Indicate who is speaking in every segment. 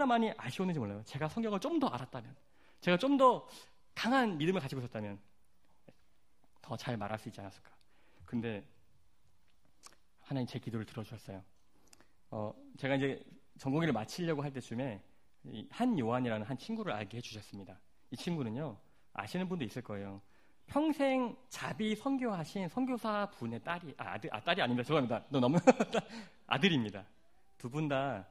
Speaker 1: 많이 아쉬웠는지 몰라요. 제가 성경을 좀 더 알았다면, 제가 좀 더 강한 믿음을 가지고 있었다면 더 잘 말할 수 있지 않았을까. 근데 하나님 제 기도를 들어주셨어요. 제가 이제 전공의를 마치려고 할 때쯤에 한 요한이라는 한 친구를 알게 해주셨습니다. 이 친구는요, 아시는 분도 있을 거예요. 평생 자비 선교하신 선교사 분의 딸이, 딸이 아닙니다. 죄송합니다. 너무 아들입니다. 두 분 다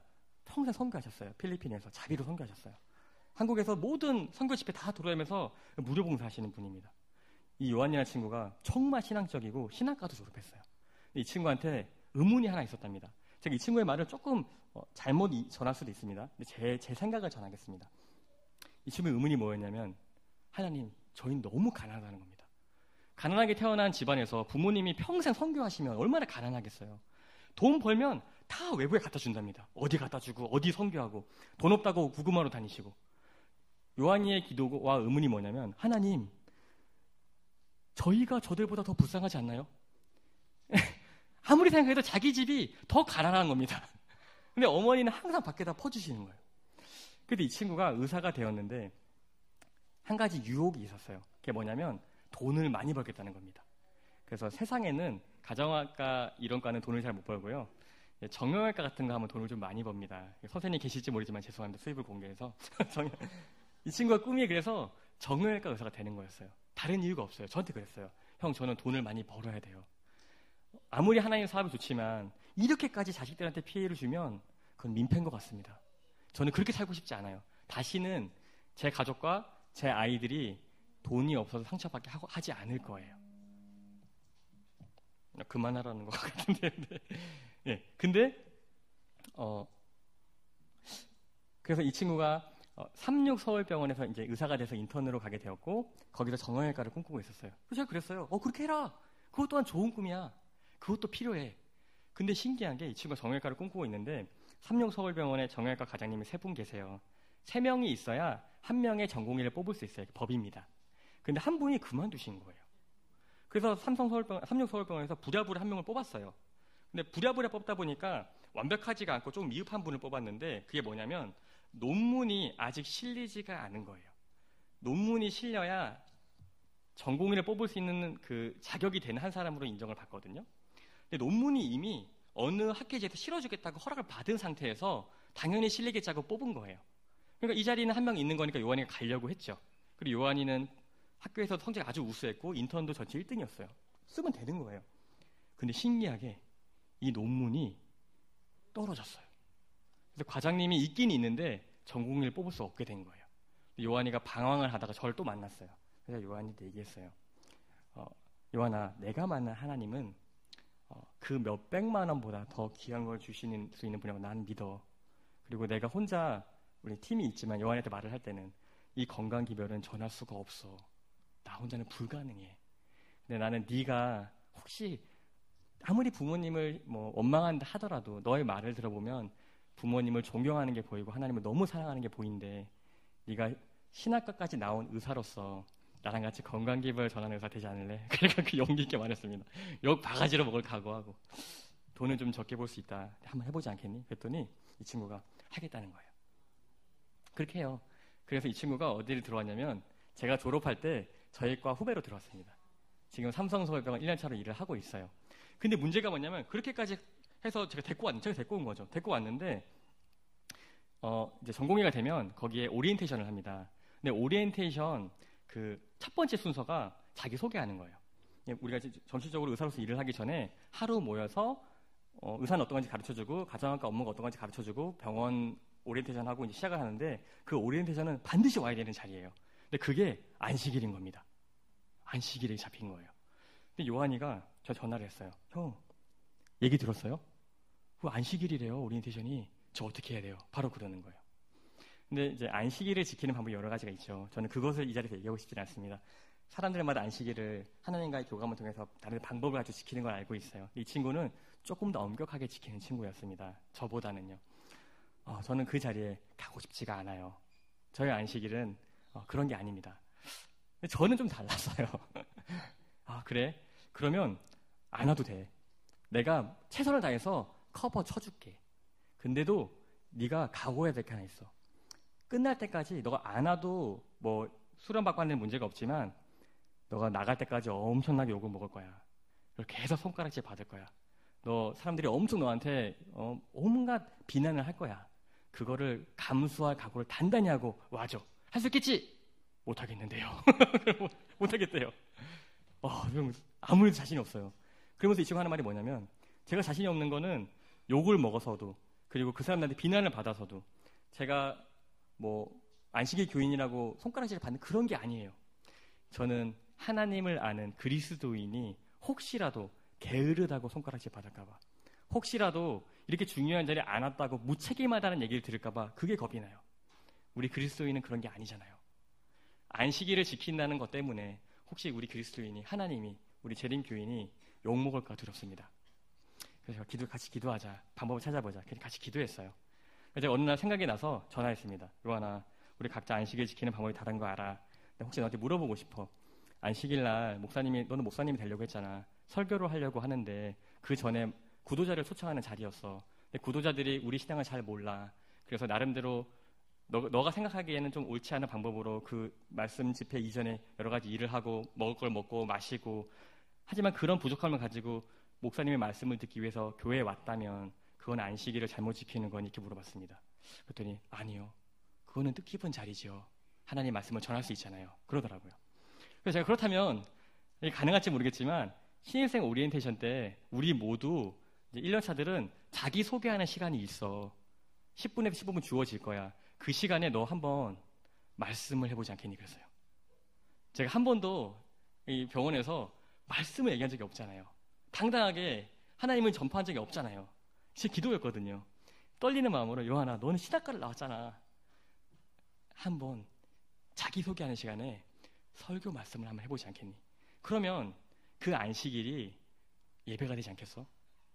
Speaker 1: 평생 선교하셨어요. 필리핀에서 자비로 선교하셨어요. 한국에서 모든 선교 집회 다 돌아다니면서 무료 봉사하시는 분입니다. 이 요한이라는 친구가 정말 신앙적이고 신학과도 졸업했어요. 이 친구한테 의문이 하나 있었답니다. 제가 이 친구의 말을 조금 잘못 전할 수도 있습니다. 근데 제 생각을 전하겠습니다. 이 친구의 의문이 뭐였냐면, 하나님, 저희는 너무 가난하다는 겁니다. 가난하게 태어난 집안에서 부모님이 평생 선교하시면 얼마나 가난하겠어요. 돈 벌면 다 외부에 갖다 준답니다. 어디 갖다 주고 어디 선교하고 돈 없다고 구금하러 다니시고. 요한이의 기도와 의문이 뭐냐면, 하나님, 저희가 저들보다 더 불쌍하지 않나요? 아무리 생각해도 자기 집이 더 가난한 겁니다. 근데 어머니는 항상 밖에다 퍼주시는 거예요. 근데 이 친구가 의사가 되었는데 한 가지 유혹이 있었어요. 그게 뭐냐면 돈을 많이 벌겠다는 겁니다. 그래서 세상에는 가정학과 이런 과는 돈을 잘 못 벌고요. 정형외과 같은 거 하면 돈을 좀 많이 법니다. 선생님 계실지 모르지만 죄송합니다. 수입을 공개해서. 이 친구가 꿈이 그래서 정형외과 의사가 되는 거였어요. 다른 이유가 없어요. 저한테 그랬어요. 형, 저는 돈을 많이 벌어야 돼요. 아무리 하나님 사업이 좋지만 이렇게까지 자식들한테 피해를 주면 그건 민폐인 것 같습니다. 저는 그렇게 살고 싶지 않아요. 다시는 제 가족과 제 아이들이 돈이 없어서 상처받게 하지 않을 거예요. 그만하라는 것 같은데. 네. 근데 그래서 이 친구가 36서울병원에서 이제 의사가 돼서 인턴으로 가게 되었고, 거기서 정형외과를 꿈꾸고 있었어요. 그래서 제가 그랬어요. 그렇게 해라. 그것 또한 좋은 꿈이야. 그것도 필요해. 근데 신기한 게 이 친구가 정형외과를 꿈꾸고 있는데 36서울병원에 정형외과 과장님이 3분 계세요. 3명이 있어야 1명의 전공의를 뽑을 수 있어요. 법입니다. 근데 한 분이 그만두신 거예요. 그래서 36서울병원에서 부랴부랴 1명을 뽑았어요. 근데 부랴부랴 뽑다 보니까 완벽하지가 않고 좀 미흡한 분을 뽑았는데, 그게 뭐냐면 논문이 아직 실리지가 않은 거예요. 논문이 실려야 전공의를 뽑을 수 있는 그 자격이 되는 한 사람으로 인정을 받거든요. 근데 논문이 이미 어느 학회지에서 실어주겠다고 허락을 받은 상태에서 당연히 실리겠자고 뽑은 거예요. 그러니까 이 자리는 한 명 있는 거니까 요한이가 가려고 했죠. 그리고 요한이는 학교에서 성적이 아주 우수했고 인턴도 전체 1등이었어요. 쓰면 되는 거예요. 근데 신기하게 이 논문이 떨어졌어요. 그래서 과장님이 있긴 있는데 전공의를 뽑을 수 없게 된 거예요. 요한이가 방황을 하다가 저를 또 만났어요. 그래서 요한이한테 얘기했어요. 요한아, 내가 만난 하나님은 그 몇백만 원보다 더 귀한 걸 주시는 수 있는 분이라고 난 믿어. 그리고 내가 혼자, 우리 팀이 있지만 요한이한테 말을 할 때는 이 건강기별은 전할 수가 없어. 나 혼자는 불가능해. 근데 나는 네가 혹시 아무리 부모님을 원망한다 하더라도 너의 말을 들어보면 부모님을 존경하는 게 보이고 하나님을 너무 사랑하는 게 보이는데, 네가 신학과까지 나온 의사로서 나랑 같이 건강기별 전하는 의사 되지 않을래? 그러니까 그 용기 있게 말했습니다. 욕 바가지로 먹을 각오하고 돈은 좀 적게 벌 수 있다. 한번 해보지 않겠니? 그랬더니 이 친구가 하겠다는 거예요. 그렇게 해요. 그래서 이 친구가 어디를 들어왔냐면 제가 졸업할 때 저희 과 후배로 들어왔습니다. 지금 삼성서울병원 1년차로 일을 하고 있어요. 근데 문제가 뭐냐면 그렇게까지 해서 제가 데리고 온 거죠. 데리고 왔는데 이제 전공의가 되면 거기에 오리엔테이션을 합니다. 근데 오리엔테이션 그 첫 번째 순서가 자기 소개하는 거예요. 우리가 전실적으로 의사로서 일을 하기 전에 하루 모여서 의사는 어떤 건지 가르쳐주고 가정학과 업무가 어떤 건지 가르쳐주고 병원 오리엔테이션하고 이제 시작을 하는데, 그 오리엔테이션은 반드시 와야 되는 자리예요. 근데 그게 안식일인 겁니다. 안식일에 잡힌 거예요. 근데 요한이가 저 전화를 했어요. 형, 얘기 들었어요? 그 안식일이래요, 오리엔테이션이. 저 어떻게 해야 돼요? 바로 그러는 거예요. 근데 이제 안식일을 지키는 방법이 여러 가지가 있죠. 저는 그것을 이 자리에서 얘기하고 싶지는 않습니다. 사람들마다 안식일을 하나님과의 교감을 통해서 다른 방법을 가지고 지키는 걸 알고 있어요. 이 친구는 조금 더 엄격하게 지키는 친구였습니다. 저보다는요. 저는 그 자리에 가고 싶지가 않아요. 저의 안식일은 그런 게 아닙니다. 근데 저는 좀 달랐어요. 그래? 그러면 안 와도 돼. 내가 최선을 다해서 커버 쳐줄게. 근데도 네가 각오해야 될 게 하나 있어. 끝날 때까지 너가 안 와도 뭐 수련받고 하는 문제가 없지만 너가 나갈 때까지 엄청나게 욕을 먹을 거야. 그리고 계속 손가락질 받을 거야. 너 사람들이 엄청 너한테 온갖 비난을 할 거야. 그거를 감수할 각오를 단단히 하고 와줘. 할 수 있겠지? 못하겠는데요. 못하겠대요. 아무래도 자신이 없어요. 그러면서 이 친구 하는 말이 뭐냐면 제가 자신이 없는 거는 욕을 먹어서도 그리고 그 사람들한테 비난을 받아서도 제가 뭐 안식일 교인이라고 손가락질을 받는 그런 게 아니에요. 저는 하나님을 아는 그리스도인이 혹시라도 게으르다고 손가락질 받을까 봐, 혹시라도 이렇게 중요한 자리에 안 왔다고 무책임하다는 얘기를 들을까 봐 그게 겁이 나요. 우리 그리스도인은 그런 게 아니잖아요. 안식일을 지킨다는 것 때문에 혹시 우리 그리스도인이, 하나님이, 우리 재림 교인이 욕먹을까 두렵습니다. 그래서 같이 기도하자, 방법을 찾아보자. 그래서 같이 기도했어요. 그래서 어느 날 생각이 나서 전화했습니다. 요한아, 우리 각자 안식일 지키는 방법이 다른 거 알아. 혹시 너한테 물어보고 싶어. 안식일 날 너는 목사님이 되려고 했잖아. 설교를 하려고 하는데 그 전에 구도자를 초청하는 자리였어. 근데 구도자들이 우리 신앙을 잘 몰라. 그래서 나름대로 너가 생각하기에는 좀 옳지 않은 방법으로 그 말씀 집회 이전에 여러 가지 일을 하고 먹을 걸 먹고 마시고, 하지만 그런 부족함을 가지고 목사님의 말씀을 듣기 위해서 교회에 왔다면 그건 안식일을 잘못 지키는 거니? 이렇게 물어봤습니다. 그랬더니 아니요, 그거는 뜻깊은 자리죠. 하나님 말씀을 전할 수 있잖아요. 그러더라고요. 그래서 제가 그렇다면 이게 가능할지 모르겠지만 신입생 오리엔테이션 때 우리 모두 이제 1년차들은 자기 소개하는 시간이 있어. 10분에서 15분 주어질 거야. 그 시간에 너 한번 말씀을 해보지 않겠니? 그랬어요. 제가 한 번도 이 병원에서 말씀을 얘기한 적이 없잖아요. 당당하게 하나님을 전파한 적이 없잖아요. 제 기도였거든요. 떨리는 마음으로 요한아, 너는 신학과를 나왔잖아. 한번 자기소개하는 시간에 설교 말씀을 한번 해보지 않겠니? 그러면 그 안식일이 예배가 되지 않겠어?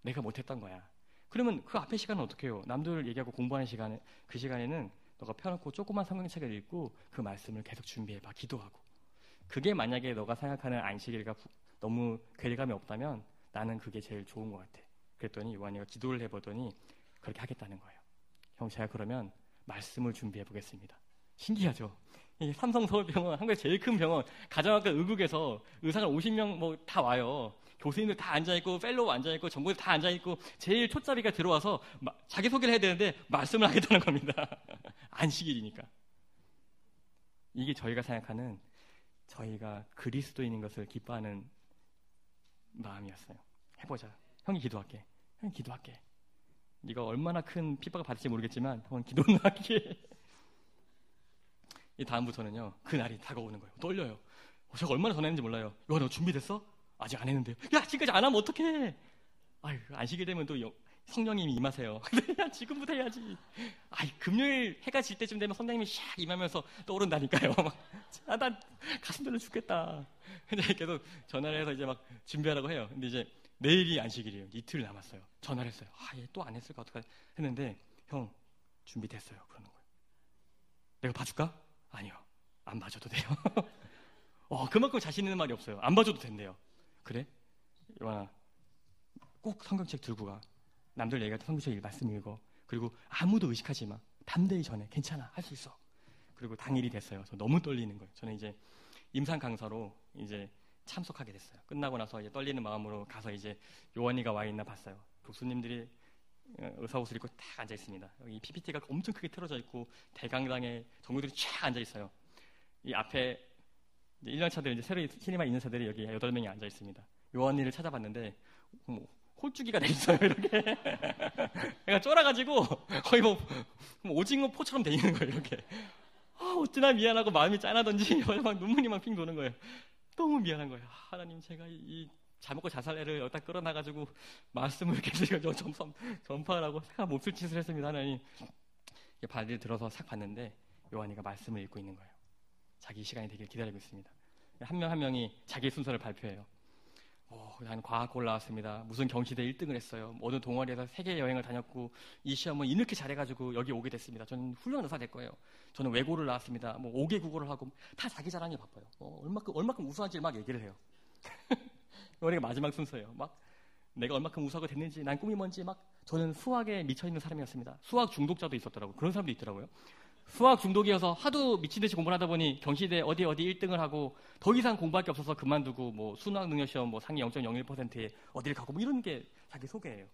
Speaker 1: 내가 못했던 거야. 그러면 그 앞에 시간은 어떻게 해요? 남들 얘기하고 공부하는 시간에, 그 시간에는 너가 펴놓고 조그만 성경책을 읽고 그 말씀을 계속 준비해봐. 기도하고. 그게 만약에 너가 생각하는 안식일과 너무 괴리감이 없다면 나는 그게 제일 좋은 것 같아. 그랬더니 요한이가 기도를 해보더니 그렇게 하겠다는 거예요. 형, 제가 그러면 말씀을 준비해 보겠습니다. 신기하죠? 이 삼성서울병원, 한국의 제일 큰 병원, 가정학과 의국에서 의사가 50명 뭐 다 와요. 교수님들 다 앉아있고, 펠로우 앉아있고, 전공의들 다 앉아있고, 제일 초짜비가 들어와서 자기소개를 해야 되는데 말씀을 하겠다는 겁니다. 안식일이니까. 이게 저희가 생각하는, 저희가 그리스도인인 것을 기뻐하는 마음이었어요. 해보자. 형이 기도할게. 형이 기도할게. 네가 얼마나 큰 핍박을 받을지 모르겠지만 형은 기도는 할게. 이 다음부터는요, 그날이 다가오는 거예요. 떨려요. 제가 얼마나 전했는지 몰라요. 야, 너 준비됐어? 아직 안 했는데요. 야, 지금까지 안 하면 어떡해? 아유, 안식일 되면 또 성령님이 임하세요. 야, 지금부터 해야지. 금요일 해가 질 때쯤 되면 성령님이 샥 임하면서 떠오른다니까요. 난 가슴 떨려 죽겠다. 근데 계속 전화를 해서 이제 막 준비하라고 해요. 근데 이제 내일이 안식일이에요. 이틀 남았어요. 전화를 했어요. 얘 또 안 했을까 어떡하지? 했는데 형, 준비됐어요. 그러는 거예요. 내가 봐줄까? 아니요. 안 봐줘도 돼요. 그만큼 자신 있는 말이 없어요. 안 봐줘도 된대요. 그래? 요한아, 꼭 성경책 들고 가. 남들 얘기할 때 성경책 말씀 읽어. 그리고 아무도 의식하지 마. 담대히 전해. 괜찮아. 할 수 있어. 그리고 당일이 됐어요. 저 너무 떨리는 거예요. 저는 이제 임상 강사로 이제 참석하게 됐어요. 끝나고 나서 이제 떨리는 마음으로 가서 이제 요한이가 와 있나 봤어요. 교수님들이 의사 옷을 입고 딱 앉아 있습니다. 여기 PPT가 엄청 크게 틀어져 있고 대강당에 전구들이 쫙 앉아 있어요. 이 앞에 1년차들, 이제 새로 신임만 있는 차들이 여기 8명이 앉아 있습니다. 요한이를 찾아봤는데 홀쭉이가 돼 있어요. 이렇게 얘가 쫄아가지고 거의 뭐 오징어 포처럼 돼 있는 거예요. 이렇게 어찌나 미안하고 마음이 짠하던지 막 눈물이 막 핑 도는 거예요. 너무 미안한 거예요. 하나님, 제가 이 잘 먹고 잘 살 애를 여기다 끌어놔가지고 말씀을 계속 전파하라고 싹 몹쓸 짓을 했습니다. 하나님. 발을 들어서 싹 봤는데 요한이가 말씀을 읽고 있는 거예요. 자기 시간이 되길 기다리고 있습니다. 한 명 한 명이 자기 순서를 발표해요. 난 과학고를 나왔습니다. 무슨 경시대 1등을 했어요. 어느 동아리에서 세계 여행을 다녔고 이 시험은 이렇게 잘해가지고 여기 오게 됐습니다. 저는 훌륭한 의사 될 거예요. 저는 외고를 나왔습니다. 5개 국어를 하고 다 자기 자랑에 바빠요. 얼마큼 우수한지 막 얘기를 해요. 요한이가 마지막 순서예요. 막 내가 얼마큼 우수하게 됐는지, 난 꿈이 뭔지, 막 저는 수학에 미쳐있는 사람이었습니다. 수학 중독자도 있었더라고요. 그런 사람도 있더라고요. 수학 중독이어서 하도 미친듯이 공부를 하다 보니 경시대 어디 1등을 하고 더 이상 공부할 게 없어서 그만두고 뭐 수학 능력 시험 뭐 상위 0.01%에 어디를 가고 뭐 이런 게 자기 소개예요.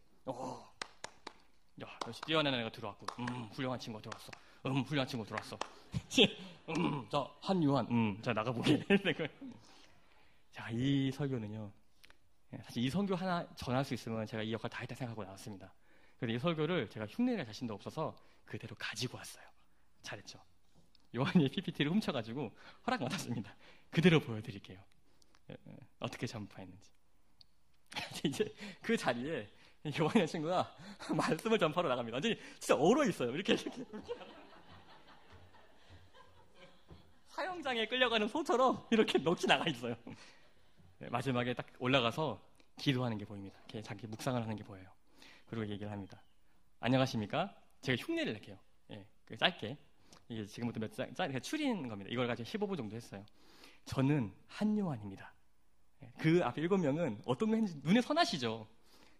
Speaker 1: 야, 역시 뛰어난 애가 들어왔고, 훌륭한 친구가 들어왔어. 훌륭한 친구 들어왔어. 자, 한유한, 자, 나가보게. 자, 이 설교는요, 사실 이 설교 하나 전할 수 있으면 제가 이 역할 다 했다 생각하고 나왔습니다. 그런데 이 설교를 제가 흉내낼 자신도 없어서 그대로 가지고 왔어요. 잘했죠. 요한이 PPT를 훔쳐가지고 허락받았습니다. 그대로 보여드릴게요. 어떻게 전파했는지. 이제 그 자리에 요한의 친구가 말씀을 전파로 나갑니다. 완전히 진짜 얼어 있어요. 이렇게. 사형장에 끌려가는 소처럼 이렇게 넋이 나가 있어요. 마지막에 딱 올라가서 기도하는 게 보입니다. 이렇게 자기 묵상을 하는 게 보여요. 그리고 얘기를 합니다. 안녕하십니까? 제가 흉내를 낼게요. 예, 짧게. 이게 지금부터 몇 장, 짧게 추리는 겁니다. 이걸 가지고 15분 정도 했어요. 저는 한요한입니다. 그 앞에 7명은 어떤 거 했는지 눈에 선하시죠?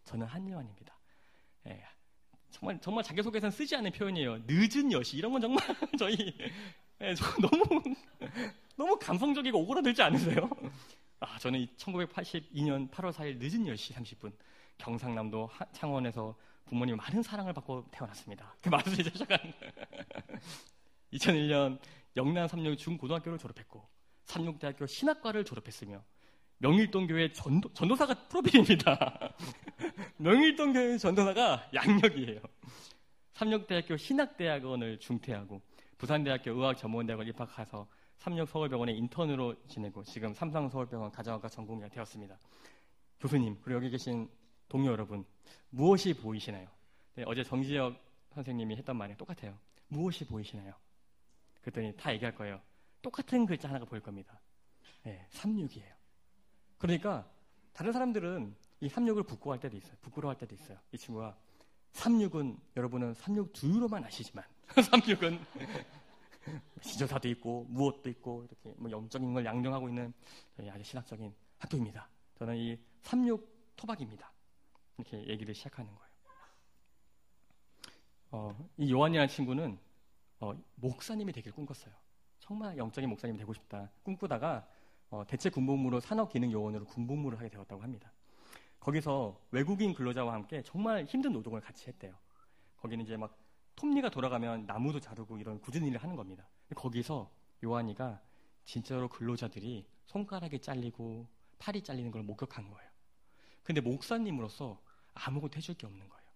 Speaker 1: 저는 한요한입니다. 예, 정말 자기소개에서는 쓰지 않는 표현이에요. 늦은 여시. 이런 건 정말 저희 너무 감성적이고 오그라들지 않으세요? 저는 1982년 8월 4일 늦은 10시 30분 경상남도 창원에서 부모님 많은 사랑을 받고 태어났습니다. 그 말씀 이제 시작한 2001년 영남 삼육 중고등학교를 졸업했고 삼육대학교 신학과를 졸업했으며 명일동 교회 전도사가 프로필입니다. 명일동 교회 전도사가 양력이에요. 삼육대학교 신학대학원을 중퇴하고 부산대학교 의학전문대학원 입학해서 삼육서울병원에 인턴으로 지내고 지금 삼성서울병원 가정학과 전공의가 되었습니다. 교수님, 그리고 여기 계신 동료 여러분, 무엇이 보이시나요? 네, 어제 정지혁 선생님이 했던 말이 똑같아요. 무엇이 보이시나요? 그랬더니 다 얘기할 거예요. 똑같은 글자 하나가 보일 겁니다. 네, 삼육이에요. 그러니까 다른 사람들은 이 삼육을 부끄러워할 때도 있어요. 이 친구가 삼육은 여러분은 삼육두유로만 아시지만 삼육은 지도사도 있고 무엇도 있고 이렇게 뭐 영적인 걸 양정하고 있는 저희 아주 신학적인 학교입니다. 저는 이 삼육 토박입니다. 이렇게 얘기를 시작하는 거예요. 이 요한이라는 친구는 목사님이 되길 꿈꿨어요. 정말 영적인 목사님이 되고 싶다 꿈꾸다가 대체 군복무로 산업기능요원으로 군복무를 하게 되었다고 합니다. 거기서 외국인 근로자와 함께 정말 힘든 노동을 같이 했대요. 거기는 이제 막 톱니가 돌아가면 나무도 자르고 이런 굳은 일을 하는 겁니다. 거기서 요한이가 진짜로 근로자들이 손가락이 잘리고 팔이 잘리는 걸 목격한 거예요. 근데 목사님으로서 아무것도 해줄 게 없는 거예요.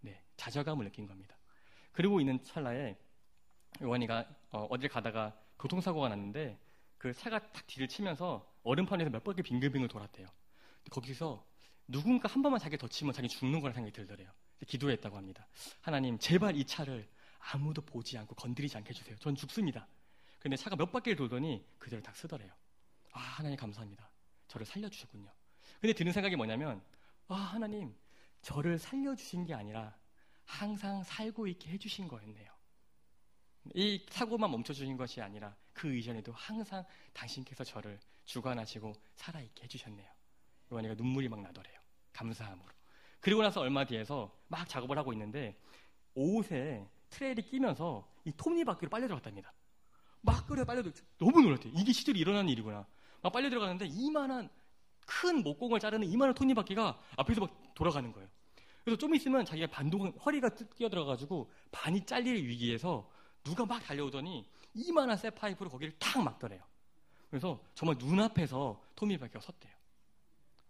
Speaker 1: 네, 좌절감을 느낀 겁니다. 그리고 있는 찰나에 요한이가 어딜 가다가 교통사고가 났는데 그 차가 탁 뒤를 치면서 얼음판에서 몇 바퀴 빙글빙글 돌았대요. 거기서 누군가 한 번만 자기 더 치면 자기 죽는 거라는 생각이 들더래요. 기도했다고 합니다. 하나님, 제발 이 차를 아무도 보지 않고 건드리지 않게 해주세요. 전 죽습니다. 근데 차가 몇 바퀴를 돌더니 그대로 딱 쓰더래요. 하나님 감사합니다. 저를 살려주셨군요. 근데 드는 생각이 뭐냐면 하나님, 저를 살려주신 게 아니라 항상 살고 있게 해주신 거였네요. 이 사고만 멈춰주신 것이 아니라 그 이전에도 항상 당신께서 저를 주관하시고 살아있게 해주셨네요. 요한이가 눈물이 막 나더래요. 감사함으로. 그리고 나서 얼마 뒤에서 막 작업을 하고 있는데 옷에 트레일이 끼면서 이 톱니바퀴로 빨려 들어갔답니다. 막 빨려 너무 놀랐대요. 이게 실제로 일어나는 일이구나. 막 빨려 들어가는데 이만한 큰 목공을 자르는 이만한 톱니바퀴가 앞에서 막 돌아가는 거예요. 그래서 좀 있으면 자기가 허리가 끼어들어가지고 반이 잘릴 위기에서 누가 막 달려오더니 이만한 쇠 파이프로 거기를 탁 막더래요. 그래서 정말 눈앞에서 톱니바퀴가 섰대요.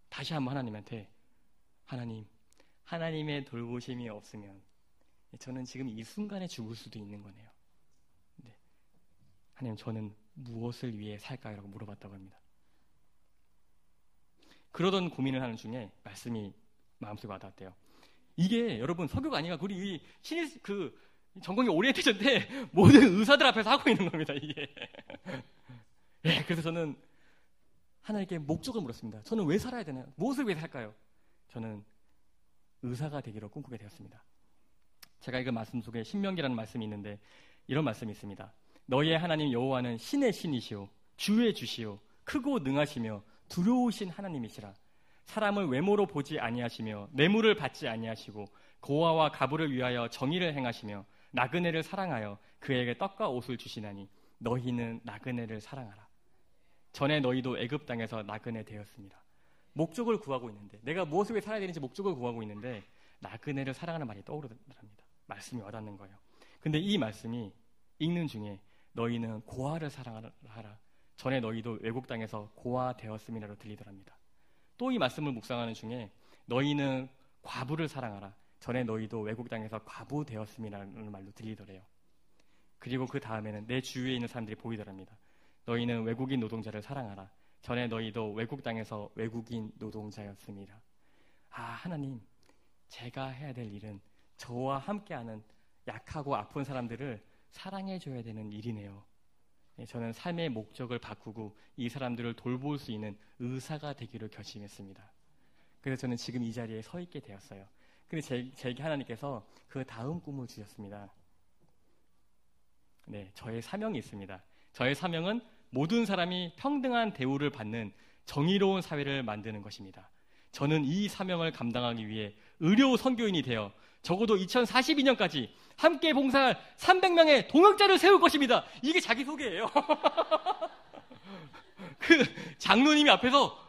Speaker 1: 다시 한번 하나님한테 하나님의 돌보심이 없으면 저는 지금 이 순간에 죽을 수도 있는 거네요. 네. 하나님, 저는 무엇을 위해 살까요? 라고 물어봤다고 합니다. 그러던 고민을 하는 중에 말씀이 마음속에 와닿았대요. 이게 여러분 설교가 아니라 우리 신일 전공이 오리엔테이션 때 모든 의사들 앞에서 하고 있는 겁니다. 이게. 네, 그래서 저는 하나님께 목적을 물었습니다. 저는 왜 살아야 되나요? 무엇을 위해 살까요? 저는 의사가 되기로 꿈꾸게 되었습니다. 제가 읽은 말씀 속에 신명기라는 말씀이 있는데 이런 말씀이 있습니다. 너희의 하나님 여호와는 신의 신이시오 주의 주시오 크고 능하시며 두려우신 하나님이시라. 사람을 외모로 보지 아니하시며 뇌물을 받지 아니하시고 고아와 가부를 위하여 정의를 행하시며 나그네를 사랑하여 그에게 떡과 옷을 주시나니 너희는 나그네를 사랑하라. 전에 너희도 애굽 땅에서 나그네 되었습니다. 목적을 구하고 있는데, 내가 무엇을 위해 살아야 되는지 목적을 구하고 있는데 나그네를 사랑하는 말이 떠오르더랍니다. 말씀이 와닿는 거예요. 근데 이 말씀이 읽는 중에 너희는 고아를 사랑하라. 전에 너희도 외국 땅에서 고아 되었음이라로 들리더랍니다. 또 이 말씀을 묵상하는 중에 너희는 과부를 사랑하라. 전에 너희도 외국 땅에서 과부 되었음이라는 말로 들리더래요. 그리고 그 다음에는 내 주위에 있는 사람들이 보이더랍니다. 너희는 외국인 노동자를 사랑하라. 전에 너희도 외국 땅에서 외국인 노동자였습니다. 아, 하나님, 제가 해야 될 일은 저와 함께하는 약하고 아픈 사람들을 사랑해줘야 되는 일이네요. 저는 삶의 목적을 바꾸고 이 사람들을 돌볼 수 있는 의사가 되기로 결심했습니다. 그래서 저는 지금 이 자리에 서 있게 되었어요. 근데 제게 하나님께서 그 다음 꿈을 주셨습니다. 네, 저의 사명이 있습니다. 저의 사명은 모든 사람이 평등한 대우를 받는 정의로운 사회를 만드는 것입니다. 저는 이 사명을 감당하기 위해 의료 선교인이 되어 적어도 2042년까지 함께 봉사할 300명의 동역자를 세울 것입니다. 이게 자기소개예요. 그 장로님이 앞에서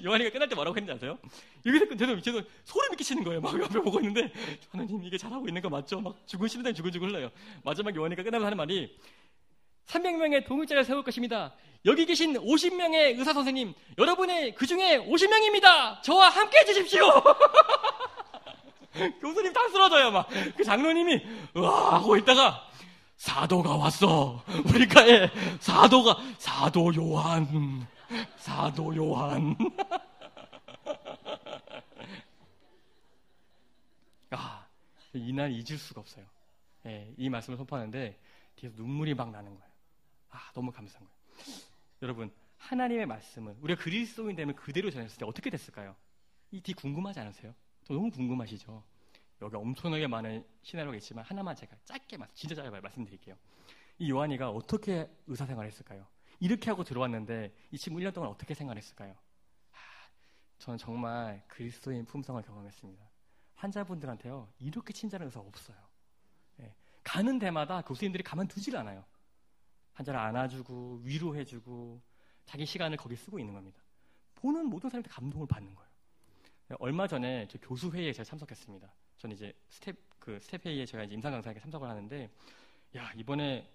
Speaker 1: 요한이가 끝날 때 뭐라고 했는지 아세요? 여기서 저도 소름이 끼치는 거예요. 막 옆에 보고 있는데 하나님 이게 잘하고 있는 거 맞죠? 막 죽은 시대에 죽은 흘러요. 마지막 요한이가 끝나면서 하는 말이 300명의 동역자를 세울 것입니다. 여기 계신 50명의 의사 선생님, 여러분의 그 중에 50명입니다. 저와 함께 해주십시오. 교수님 다 쓰러져요. 막 그 장로님이 으아 하고 있다가 사도가 왔어. 우리가의 사도 요한. 아, 이날 잊을 수가 없어요. 예, 이 말씀을 선포하는데 뒤에서 눈물이 막 나는 거예요. 아, 너무 감사한 거예요. 여러분, 하나님의 말씀은 우리가 그리스도인 되면 그대로 전했을 때 어떻게 됐을까요? 이 뒤 궁금하지 않으세요? 너무 궁금하시죠? 여기 엄청나게 많은 시나리오가 있지만 하나만 제가 진짜 짧게 말씀드릴게요. 이 요한이가 어떻게 의사생활을 했을까요? 이렇게 하고 들어왔는데 이 친구 1년 동안 어떻게 생활했을까요? 저는 정말 그리스도인 품성을 경험했습니다. 환자분들한테요, 이렇게 친절한 의사 없어요. 예, 가는 데마다 교수님들이 가만두질 않아요. 환자를 안아주고 위로해주고 자기 시간을 거기 쓰고 있는 겁니다. 보는 모든 사람한테 감동을 받는 거예요. 얼마 전에 저 교수회의에 제가 참석했습니다. 저는 이제 스텝 회의에 제가 이제 임상 강사에게 참석을 하는데, 야, 이번에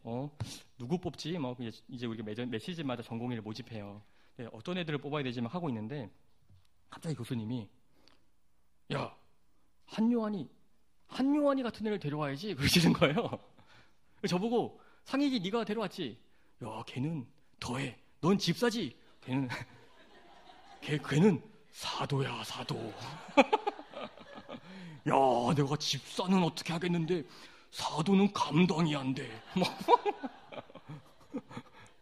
Speaker 1: 누구 뽑지? 뭐 이제 우리가 매 시즌마다 전공의를 모집해요. 네, 어떤 애들을 뽑아야 되지 막 하고 있는데 갑자기 교수님이 야, 한요한이 같은 애를 데려와야지 그러시는 거예요. 저보고 상익이 네가 데려왔지? 야, 걔는 더해. 넌 집사지? 걔는 사도야, 사도. 야, 내가 집사는 어떻게 하겠는데 사도는 감당이 안 돼.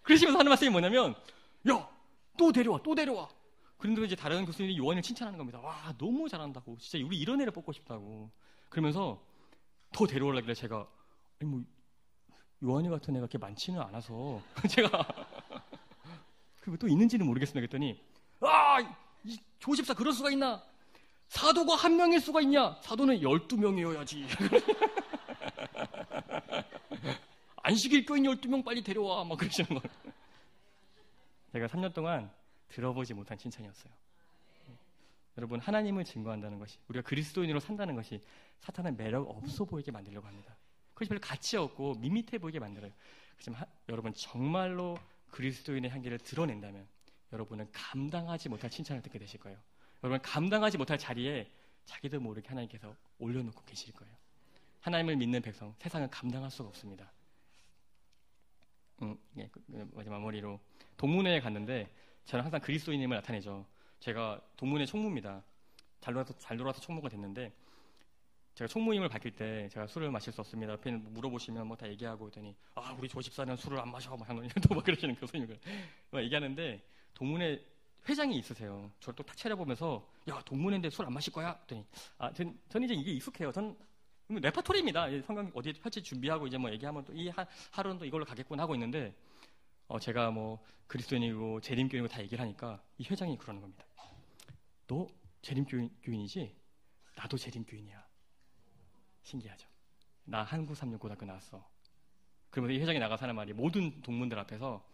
Speaker 1: 그러시면서 하는 말씀이 뭐냐면, 야, 또 데려와. 그런데 이제 다른 교수님이 요한을 칭찬하는 겁니다. 와, 너무 잘한다고. 진짜 우리 이런 애를 뽑고 싶다고. 그러면서 더 데려오려길래 제가, 아니 뭐 요한이 같은 애가 그렇게 많지는 않아서 제가 그리고 또 있는지는 모르겠습니다. 그랬더니 이 조집사 그럴 수가 있나? 사도가 한 명일 수가 있냐? 사도는 12명이어야지. 안식일 교인 12명 빨리 데려와. 막 그러시는 거예요. 제가 3년 동안 들어보지 못한 칭찬이었어요. 여러분, 하나님을 증거한다는 것이, 우리가 그리스도인으로 산다는 것이 사탄은 매력 없어 보이게 만들려고 합니다. 그것이 별로 가치 없고 밋밋해 보이게 만들어요. 하지만 여러분, 정말로 그리스도인의 향기를 드러낸다면 여러분은 감당하지 못할 칭찬을 듣게 되실 거예요. 여러분, 감당하지 못할 자리에 자기도 모르게 하나님께서 올려놓고 계실 거예요. 하나님을 믿는 백성, 세상은 감당할 수가 없습니다. 마지막 마무리로 동문회에 갔는데 저는 항상 그리스도인임을 나타내죠. 제가 동문회 총무입니다. 잘 돌아서 총무가 됐는데, 제가 총무임을 밝힐 때 제가 술을 마실 수 없습니다. 옆에 물어보시면 뭐 다 얘기하고 있더니, 우리 조집사는 술을 안 마셔. 막 그러시는 교수님을 얘기하는데, 동문회 회장이 있으세요. 저를 또 탁 차려보면서, 야, 동문회인데 술 안 마실 거야? 그랬더니, 전 이제 이게 익숙해요. 전 레파토리입니다. 성경 어디에 펼칠 준비하고 이제 뭐 얘기하면 또 이 하루는 또 이걸로 가겠구나 하고 있는데, 제가 뭐 그리스도인이고 재림교인이고 다 얘기를 하니까 이 회장이 그러는 겁니다. 너 재림교인이지? 나도 재림교인이야. 신기하죠? 나 한국삼육고등학교 나왔어. 그러면서 이 회장이 나가서 하는 말이 모든 동문들 앞에서